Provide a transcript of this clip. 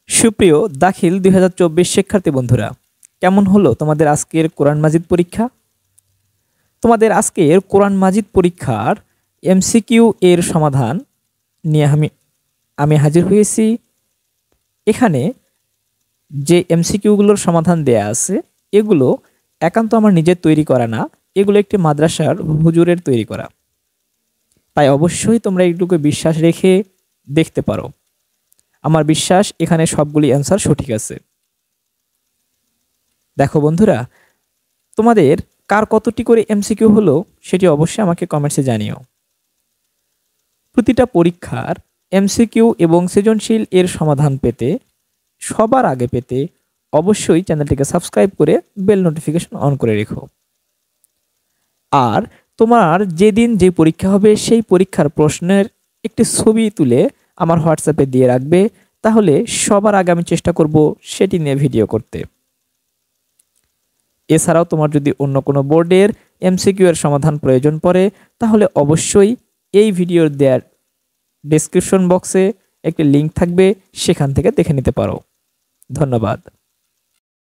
সুপ্রিয় দাখিল 2024 শিক্ষার্থী বন্ধুরা, কেমন হলো তোমাদের আজকের কোরআন মাজিদ পরীক্ষা? তোমাদের আজকের কোরআন মাজিদ পরীক্ষার এমসিকিউ এর সমাধান নিয়ে আমি হাজির হয়েছি। এখানে যে এমসিকিউগুলোর সমাধান দেয়া আছে এগুলো একান্ত আমার নিজের তৈরি করা না, এগুলো একটি মাদ্রাসার হুজুরের তৈরি করা। তাই অবশ্যই তোমরা একটুকু বিশ্বাস রেখে দেখতে পারো। আমার বিশ্বাস এখানে সবগুলি অ্যান্সার সঠিক আছে। দেখো বন্ধুরা, তোমাদের কার কতটি করে এমসিকিউ হলো সেটি অবশ্যই আমাকে কমেন্টসে জানিও। প্রতিটা পরীক্ষার এমসিকিউ এবং সৃজনশীল এর সমাধান পেতে সবার আগে পেতে অবশ্যই চ্যানেলটিকে সাবস্ক্রাইব করে বেল নোটিফিকেশন অন করে রেখো। আর তোমার যেদিন যে পরীক্ষা হবে সেই পরীক্ষার প্রশ্নের একটি ছবি তুলে আমার হোয়াটসঅ্যাপে দিয়ে রাখবে, তাহলে সবার আগে আমি চেষ্টা করব সেটি নিয়ে ভিডিও করতে। এছাড়াও তোমার যদি অন্য কোনো বোর্ডের এমসিকিউ এর সমাধান প্রয়োজন পড়ে তাহলে অবশ্যই এই ভিডিওর দেয়ার ডেসক্রিপশন বক্সে একটি লিংক থাকবে, সেখান থেকে দেখে নিতে পারো। ধন্যবাদ।